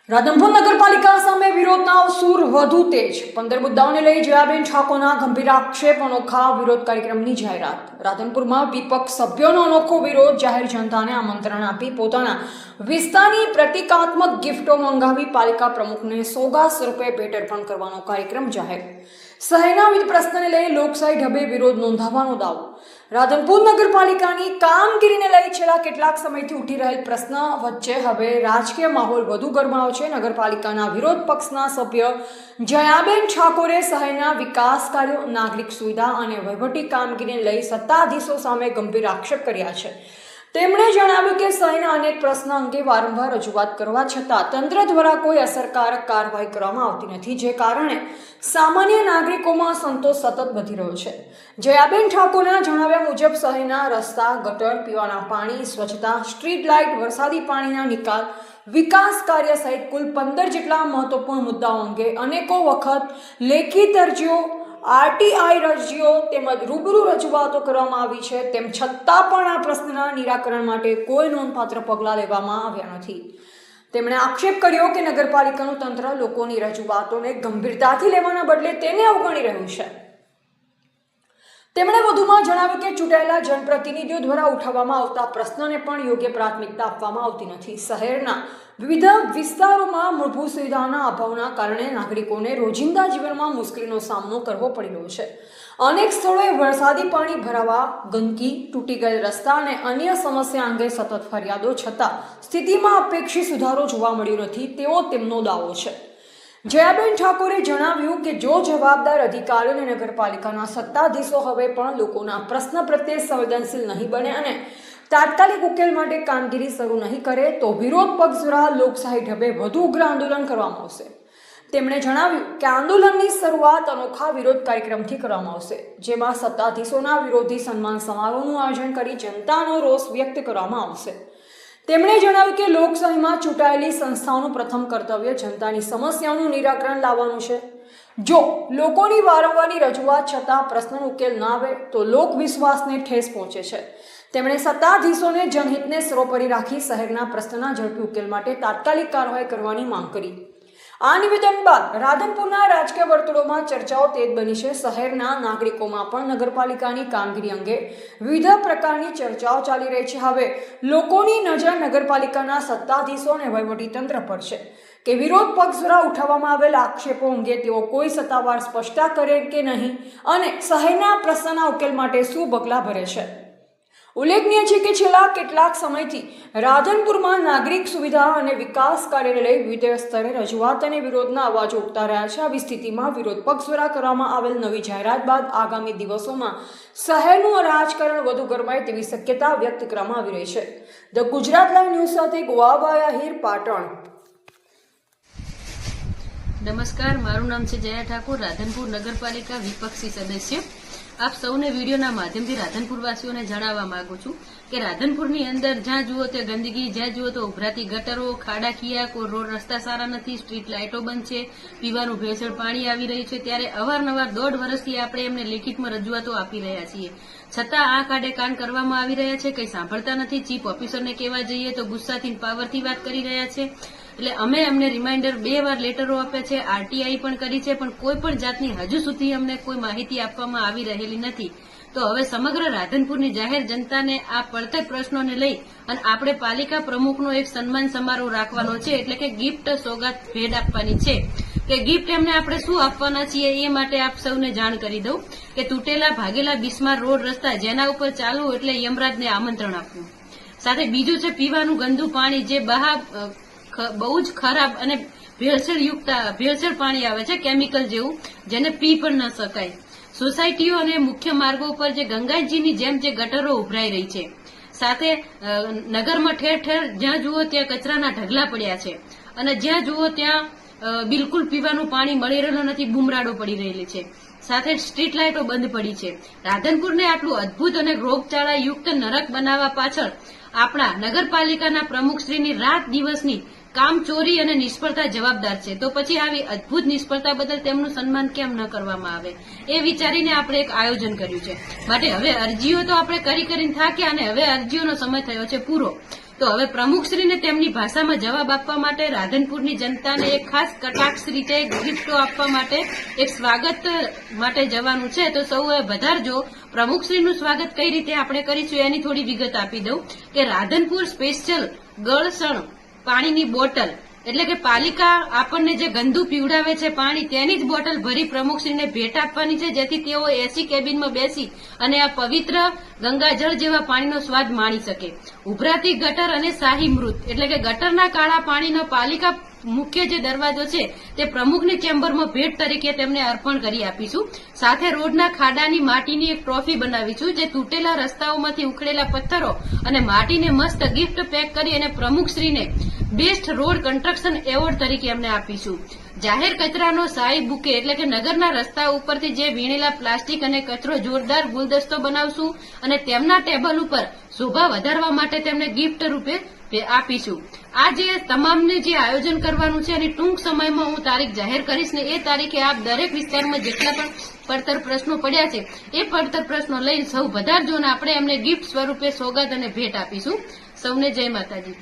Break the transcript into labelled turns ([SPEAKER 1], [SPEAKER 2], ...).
[SPEAKER 1] રાધનપુર નગરપાલિકા સામે વિરોધના સૂર વધુ તેજ 15 મુદ્દાઓને લઈ જયાબેન ઠાકોરના ગંભીર આક્ષેપ અનોખા વિરોધ કાર્યક્રમની જાહેરાત રાધનપુરમાં વિપક્ષ સભ્યોનો અનોખો વિરોધ જાહેર જનતાને આમંત્રણ આપી પોતાના વિસ્તારની પ્રતિકાત્મક ગિફ્ટો મંગાવી પાલિકા પ્રમુખને સોગાદ સ્વરૂપે ભેટ અર્પણ કરવાનો કાર્યક્રમ જાહેર શહેરના વિવિધ પ્રશ્નને લઈ લોકશાહી ઢબે વિરોધ નોંધાવવાનો દાવો રાધનપુર નગરપાલિકાની કામગીરીને લઈ છેલ્લા કેટલાક સમયથી ઉઠી રહેલ પ્રશ્ન વચ્ચે હવે રાજકીય માહોલ વધુ ગરમાયો છે નગરપાલિકાના વિરોધ પક્ષના સભ્ય જયાબેન ઠાકોરે શહેરના વિકાસ કાર્યો નાગરિક સુવિધા અને વહીવટી કામગીરીને લઈ સત્તાધીશો સામે ગંભીર આક્ષેપ કર્યા છે તેમણે જણાવ્યું કે શહેરના અનેક પ્રશ્ન અંગે વારંવાર રજૂઆત કરવા છતાં તંત્ર દ્વારા કોઈ અસરકારક કાર્યવાહી કરવામાં આવતી નથી જે કારણે સામાન્ય નાગરિકોમાં અસંતોષ સતત વધી રહ્યો છે જયાબેન ઠાકોરના જણાવ્યા મુજબ શહેરના રસ્તા ગટર પીવાના પાણી સ્વચ્છતા સ્ટ્રીટ લાઇટ વરસાદી પાણીના નિકાલ વિકાસ કાર્ય સહિત કુલ 15 જેટલા મહત્વપૂર્ણ મુદ્દાઓ અંગે અનેકો વખત લેખિત અરજીઓ આરટીઆઈ અરજીઓ તેમજ રૂબરૂ રજૂઆતો કરવામાં આવી છે તેમ છતાં પણ આ પ્રશ્નના નિરાકરણ માટે કોઈ નોંધપાત્ર પગલાં લેવામાં આવ્યા નથી તેમણે આક્ષેપ કર્યો કે નગરપાલિકાનું તંત્ર લોકોની રજૂઆતોને ગંભીરતાથી લેવાના બદલે તેને અવગણી રહ્યું છે તેમણે વધુમાં જણાવ્યું કે ચૂંટાયેલા જનપ્રતિનિધિઓ દ્વારા ઉઠાવવામાં આવતા પ્રશ્નોને પણ યોગ્ય પ્રાથમિકતા આપવામાં આવતી નથી શહેરના વિવિધ વિસ્તારોમાં મૂળભૂત સુવિધાઓના અભાવના કારણે નાગરિકોને રોજિંદા જીવનમાં મુશ્કેલીનો સામનો કરવો પડી રહ્યો છે અનેક સ્થળોએ વરસાદી પાણી ભરાવા ગંદકી તૂટી ગયેલ રસ્તા અને અન્ય સમસ્યા અંગે સતત ફરિયાદો છતાં સ્થિતિમાં અપેક્ષિત સુધારો જોવા મળ્યો નથી તેવો તેમનો દાવો છે જયાબેન ઠાકોરે જણાવ્યું કે જો જવાબદાર અધિકારીઓ અને નગરપાલિકાના સત્તાધીશો હવે પણ લોકોના પ્રશ્ન પ્રત્યે સંવેદનશીલ નહીં બને અને તાત્કાલિક ઉકેલ માટે કામગીરી શરૂ નહીં કરે તો વિરોધ પક્ષ દ્વારા લોકશાહી ઢબે વધુ ઉગ્ર આંદોલન કરવામાં આવશે તેમણે જણાવ્યું કે આંદોલનની શરૂઆત અનોખા વિરોધ કાર્યક્રમથી કરવામાં આવશે જેમાં સત્તાધીશોના વિરોધી સન્માન સમારોહનું આયોજન કરી જનતાનો રોષ વ્યક્ત કરવામાં આવશે તેમણે જણાવ્યું કે લોકશાહીમાં ચૂંટાયેલી સંસ્થાઓનું પ્રથમ કર્તવ્ય જનતાની સમસ્યાઓનું નિરાકરણ લાવવાનું છે જો લોકોની વારંવારની રજૂઆત છતાં પ્રશ્નનો ઉકેલ ના આવે તો લોકવિશ્વાસને ઠેસ પહોંચે છે તેમણે સત્તાધીશોને જનહિતને સર્વોપરી રાખી શહેરના પ્રશ્નના ઝડપી ઉકેલ માટે તાત્કાલિક કાર્યવાહી કરવાની માંગ કરી આ નિવેદન બાદ રાધનપુરના રાજકીય વર્તુળોમાં ચર્ચાઓ તેજ બની છે શહેરના નાગરિકોમાં પણ નગરપાલિકાની કામગીરી અંગે વિવિધ પ્રકારની ચર્ચાઓ ચાલી રહી છે હવે લોકોની નજર નગરપાલિકાના સત્તાધીશો અને વહીવટીતંત્ર પર છે કે વિરોધ પક્ષ દ્વારા ઉઠાવવામાં આવેલ આક્ષેપો અંગે તેઓ કોઈ સત્તાવાર સ્પષ્ટતા કરે કે નહીં અને શહેરના પ્રશ્નના ઉકેલ માટે શું પગલાં ભરે છે ઉલ્લેખનીય છે કે છેલ્લા કેટલાક સમયથી રાધનપુરમાં નાગરિક સુવિધા અને વિકાસ કાર્યને લઈ વિવિધ સ્તરે રજૂઆત અને વિરોધના અવાજો ઉઠતા રહ્યા છે આવી સ્થિતિમાં વિરોધ પક્ષ દ્વારા કરવામાં આવેલ નવી જાહેરાત બાદ આગામી દિવસોમાં શહેરનું રાજકારણ વધુ ગરમાય તેવી શક્યતા વ્યક્ત કરવામાં આવી રહી છે ધ ગુજરાત લાઈવ ન્યૂઝ સાથે ગોવાબાઈ આહિર પાટણ
[SPEAKER 2] નમસ્કાર મારું નામ છે જયા ઠાકોર રાધનપુર નગરપાલિકા વિપક્ષી સદસ્ય આપ સૌને વિડીયોના માધ્યમથી રાધનપુર વાસીઓને જણાવવા માંગુ છું કે રાધનપુરની અંદર જ્યાં જુઓ તે ગંદકી જ્યાં જુઓ તો ઉભરાતી ગટરો ખાડાખિયા કોઈ રોડ રસ્તા સારા નથી સ્ટ્રીટ લાઇટો બંધ છે પીવાનું ભેળસેળ પાણી આવી રહ્યું છે ત્યારે અવારનવાર 1.5 વર્ષથી આપણે એમને લેખિતમાં રજૂઆતો આપી રહ્યા છીએ છતાં આ કાઢે કાન કરવામાં આવી રહ્યા છે કંઈ સાંભળતા નથી ચીફ ઓફિસરને કહેવા જઈએ તો ગુસ્સાથી પાવરથી વાત કરી રહ્યા છે એટલે અમે અમને રિમાઇન્ડર 2 વાર લેટરો આપ્યા છે આરટીઆઈ પણ કરી છે પણ કોઈ પણ જાતની હજુ સુધી અમને કોઈ માહિતી આપવામાં આવી રહેલી નથી તો હવે સમગ્ર રાધનપુરની જાહેર જનતાને આ પડતર પ્રશ્નોને લઈ અને આપણે પાલિકા પ્રમુખનો એક સન્માન સમારોહ રાખવાનો છે એટલે કે ગિફ્ટ સોગાત ભેટ આપવાની છે કે ગિફ્ટ એમને આપણે શું આપવાના છીએ એ માટે આપ સૌને જાણ કરી દઉં કે તૂટેલા ભાગેલા બિસ્માર રોડ રસ્તા જેના ઉપર ચાલવું એટલે યમરાજને આમંત્રણ આપવું સાથે બીજું છે પીવાનું ગંદુ પાણી જે બહુ જ ખરાબ અને ભેળસેળ પાણી આવે છે કેમિકલ જેવું જેને પી પણ ન શકાય સોસાયટીઓ અને મુખ્ય માર્ગો ઉપર જે ગંગાજીની જેમ જે ગટરો ઉભરાઈ રહી છે સાથે નગરમાં ઠેર ઠેર જ્યાં જુઓ ત્યાં કચરાના ઢગલા પડ્યા છે અને જ્યાં જુઓ ત્યાં બિલકુલ પીવાનું પાણી મળી રહેલું નથી બુમરાડો પડી રહેલી છે સાથે સ્ટ્રીટ લાઇટો બંધ પડી છે રાધનપુરને આટલું અદભુત અને રોગચાળા યુક્ત નરક બનાવવા પાછળ આપણા નગરપાલિકાના પ્રમુખશ્રીની રાત દિવસની કામચોરી અને નિષ્ફળતા જવાબદાર છે તો પછી આવી અદભુત નિષ્ફળતા બદલ તેમનું સન્માન કેમ ન કરવામાં આવે એ વિચારીને આપણે એક આયોજન કર્યું છે માટે હવે અરજીઓ તો આપણે કરીને થાક્યા અને હવે અરજીઓનો સમય થયો છે પૂરો તો હવે પ્રમુખશ્રીને તેમની ભાષામાં જવાબ આપવા માટે રાધનપુરની જનતાને એક ખાસ કટાક્ષ રીતે ગિફ્ટો આપવા માટે એક સ્વાગત માટે જવાનું છે. તો સૌએ વધારજો. પ્રમુખશ્રીનું સ્વાગત કઈ રીતે આપણે કરીશું એની થોડી વિગત આપી દઉં કે રાધનપુર સ્પેશિયલ ગળસણ પાણીની બોટલ એટલે કે પાલિકા આપણને જે ગંદુ પીવડાવે છે પાણી તેની જ બોટલ ભરી પ્રમુખશ્રીને ભેટ આપવાની છે, જેથી તેઓ એસી કેબિનમાં બેસી અને આ પવિત્ર ગંગાજળ જેવા પાણીનો સ્વાદ માણી શકે. ઉભરાતી ગટર અને શાહી મૃત એટલે કે ગટરના કાળા પાણીનો પાલિકા મુખ્ય જે દરવાજો છે તે પ્રમુખની ચેમ્બરમાં ભેટ તરીકે તેમને અર્પણ કરી આપીશું. સાથે રોડના ખાડાની માટીની એક ટ્રોફી બનાવીશું, જે તૂટેલા રસ્તાઓમાંથી ઉખડેલા પથ્થરો અને માટીને મસ્ત ગિફ્ટ પેક કરી અને પ્રમુખશ્રીને બેસ્ટ રોડ કન્સ્ટ્રક્શન એવોર્ડ તરીકે એમને આપીશું. જાહેર કચરાનો સાઈ બુકે એટલે કે નગરના રસ્તા ઉપરથી જે વીણેલા પ્લાસ્ટિક અને કચરો જોરદાર ગુલદસ્તો બનાવશું અને તેમના ટેબલ ઉપર શોભા વધારવા માટે તેમને ગિફ્ટ રૂપે આપીશું. આ જે તમામને જે આયોજન કરવાનું છે એની ટૂંક સમયમાં હું તારીખ જાહેર કરીશ ને એ તારીખે આપ દરેક વિસ્તારમાં જેટલા પણ પડતર પ્રશ્નો પડ્યા છે એ પડતર પ્રશ્નો લઈને સૌ વધારજો અને આપણે એમને ગિફ્ટ સ્વરૂપે સોગાદ અને ભેટ આપીશું. સૌને જય માતાજી.